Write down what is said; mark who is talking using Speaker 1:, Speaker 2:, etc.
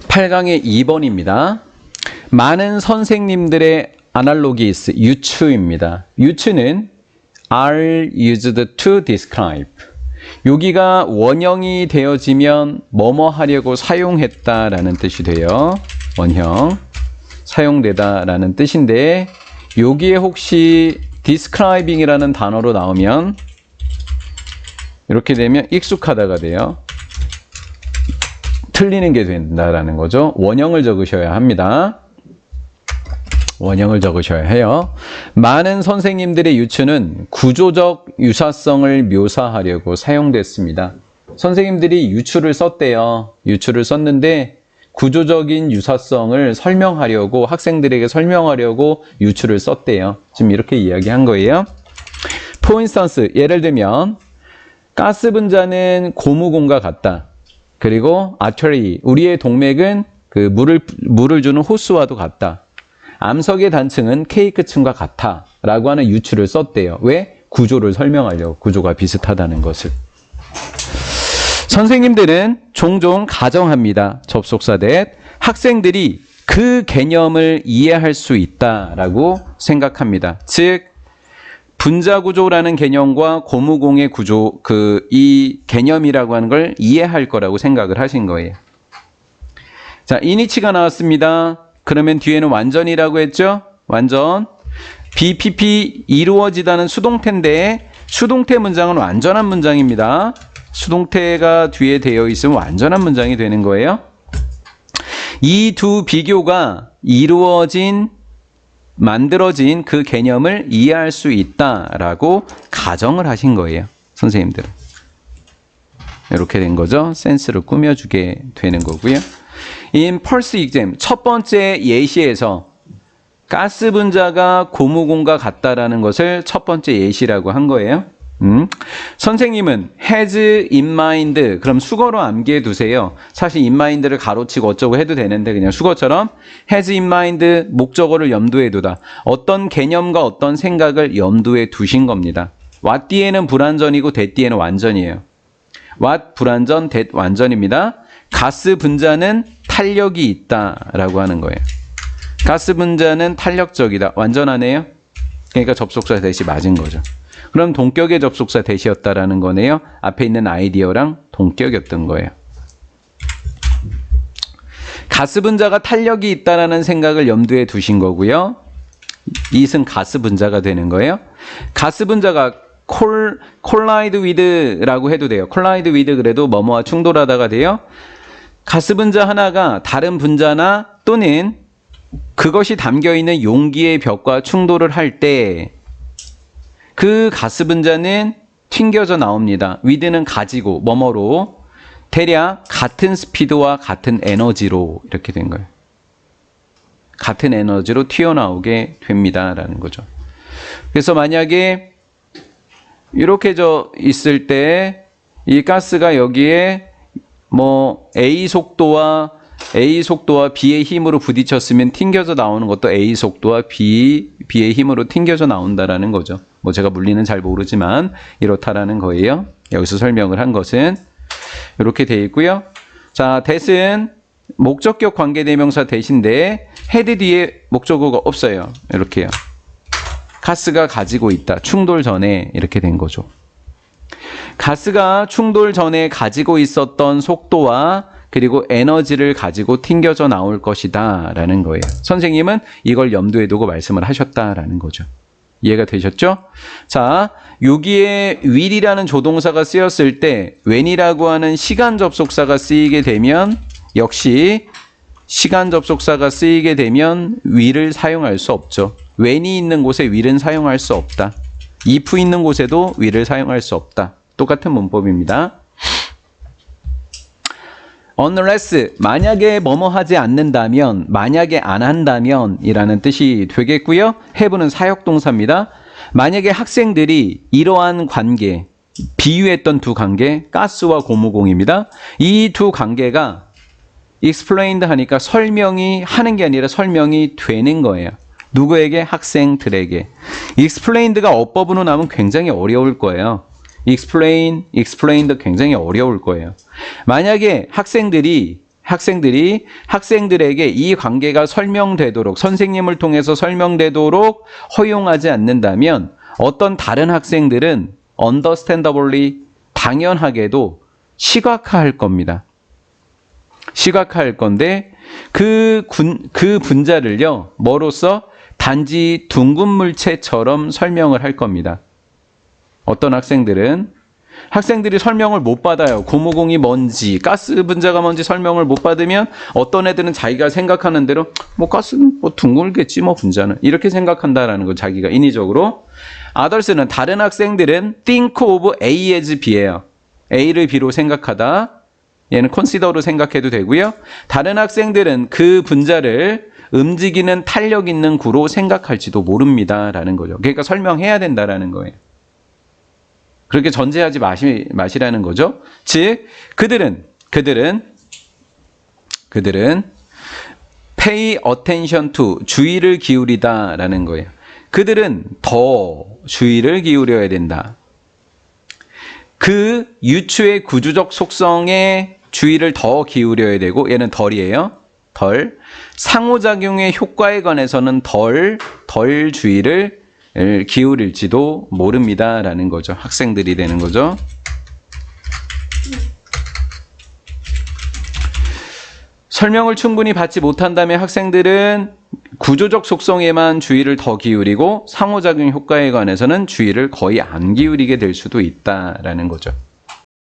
Speaker 1: 8강의 2번입니다. 많은 선생님들의 analogies, 유추입니다. 유추는 are used to describe. 여기가 원형이 되어지면 뭐뭐 하려고 사용했다라는 뜻이 돼요. 원형, 사용되다라는 뜻인데 여기에 혹시 describing이라는 단어로 나오면 이렇게 되면 익숙하다가 돼요. 틀리는 게 된다라는 거죠. 원형을 적으셔야 합니다. 원형을 적으셔야 해요. 많은 선생님들의 유추는 구조적 유사성을 묘사하려고 사용됐습니다. 선생님들이 유추를 썼대요. 유추를 썼는데 구조적인 유사성을 설명하려고, 학생들에게 설명하려고 유추를 썼대요. 지금 이렇게 이야기한 거예요. For instance, 예를 들면 가스 분자는 고무공과 같다. 그리고 artery, 우리의 동맥은 그 물을 주는 호스와도 같다. 암석의 단층은 케이크층과 같아 라고 하는 유추를 썼대요. 왜? 구조를 설명하려고, 구조가 비슷하다는 것을. 선생님들은 종종 가정합니다. 접속사 that 학생들이 그 개념을 이해할 수 있다라고 생각합니다. 즉 분자구조라는 개념과 고무공의 구조, 이 개념이라고 하는 걸 이해할 거라고 생각을 하신 거예요. 자, 이니치가 나왔습니다. 그러면 뒤에는 완전이라고 했죠? 완전. BPP 이루어지다는 수동태인데 수동태 문장은 완전한 문장입니다. 수동태가 뒤에 되어 있으면 완전한 문장이 되는 거예요. 이 두 비교가 만들어진 그 개념을 이해할 수 있다라고 가정을 하신 거예요. 선생님들은. 이렇게 된 거죠. 센스를 꾸며주게 되는 거고요. In first exam, 첫 번째 예시에서 가스 분자가 고무공과 같다라는 것을 첫 번째 예시라고 한 거예요. 선생님은 has in mind, 그럼 수거로 암기해 두세요. 사실 in mind를 가로치고 어쩌고 해도 되는데 그냥 수거처럼 has in mind, 목적어를 염두에 두다. 어떤 개념과 어떤 생각을 염두에 두신 겁니다. what 뒤에는 불완전이고 that 뒤에는 완전이에요. what 불완전, that 완전입니다. 가스 분자는 탄력이 있다라고 하는 거예요. 가스 분자는 탄력적이다. 완전하네요. 그러니까 접속사 대시 맞은 거죠. 그럼 동격의 접속사 대시였다라는 거네요. 앞에 있는 아이디어랑 동격이었던 거예요. 가스 분자가 탄력이 있다라는 생각을 염두에 두신 거고요. 이것은 가스 분자가 되는 거예요. 가스 분자가 collide with라고 해도 돼요. collide with 그래도 뭐뭐와 충돌하다가 돼요. 가스 분자 하나가 다른 분자나 또는 그것이 담겨있는 용기의 벽과 충돌을 할 때 그 가스 분자는 튕겨져 나옵니다. with는 가지고 뭐뭐로 대략 같은 스피드와 같은 에너지로 이렇게 된 거예요. 같은 에너지로 튀어나오게 됩니다. 라는 거죠. 그래서 만약에 이렇게 있을 때 이 가스가 여기에 뭐 A 속도와 B의 힘으로 부딪혔으면 튕겨져 나오는 것도 A 속도와 B의 힘으로 튕겨져 나온다라는 거죠. 뭐 제가 물리는 잘 모르지만 이렇다라는 거예요. 여기서 설명을 한 것은 이렇게 되어 있고요. 자, that은 목적격 관계대명사 that인데 had 뒤에 목적어가 없어요. 이렇게요. 가스가 가지고 있다. 충돌 전에 이렇게 된 거죠. 가스가 충돌 전에 가지고 있었던 속도와 그리고 에너지를 가지고 튕겨져 나올 것이다 라는 거예요. 선생님은 이걸 염두에 두고 말씀을 하셨다라는 거죠. 이해가 되셨죠? 자, 여기에 will이라는 조동사가 쓰였을 때 when이라고 하는 시간 접속사가 쓰이게 되면 역시 시간 접속사가 쓰이게 되면 will을 사용할 수 없죠. when이 있는 곳에 will은 사용할 수 없다. if 있는 곳에도 will을 사용할 수 없다. 똑같은 문법입니다. unless, 만약에 뭐뭐 하지 않는다면, 만약에 안 한다면 이라는 뜻이 되겠고요. have는 사역동사입니다. 만약에 학생들이 이러한 관계, 비유했던 두 관계, 가스와 고무공입니다. 이 두 관계가 explained 하니까 설명이 하는 게 아니라 설명이 되는 거예요. 누구에게? 학생들에게. explained가 어법으로 나오면 굉장히 어려울 거예요. explained 굉장히 어려울 거예요. 만약에 학생들이 학생들이 학생들에게 이 관계가 설명되도록 선생님을 통해서 설명되도록 허용하지 않는다면 어떤 다른 학생들은 understandably 당연하게도 시각화할 겁니다. 시각화할 건데 그 분자를요 뭐로써 단지 둥근 물체처럼 설명을 할 겁니다. 어떤 학생들이 설명을 못 받아요. 고무공이 뭔지, 가스 분자가 뭔지 설명을 못 받으면 어떤 애들은 자기가 생각하는 대로 뭐 가스는 뭐 둥글겠지 뭐 분자는 이렇게 생각한다라는 거 자기가 인위적으로. others는 다른 학생들은 think of A as B예요. A를 B로 생각하다. 얘는 consider로 생각해도 되고요. 다른 학생들은 그 분자를 움직이는 탄력 있는 구로 생각할지도 모릅니다라는 거죠. 그러니까 설명해야 된다라는 거예요. 그렇게 전제하지 마시라는 거죠. 즉 그들은 pay attention to 주의를 기울이다라는 거예요. 그들은 더 주의를 기울여야 된다. 그 유추의 구조적 속성에 주의를 더 기울여야 되고 얘는 덜이에요. 덜. 상호작용의 효과에 관해서는 덜 주의를 기울일지도 모릅니다라는 거죠. 학생들이 되는 거죠. 설명을 충분히 받지 못한다면 학생들은 구조적 속성에만 주의를 더 기울이고 상호작용 효과에 관해서는 주의를 거의 안 기울이게 될 수도 있다라는 거죠.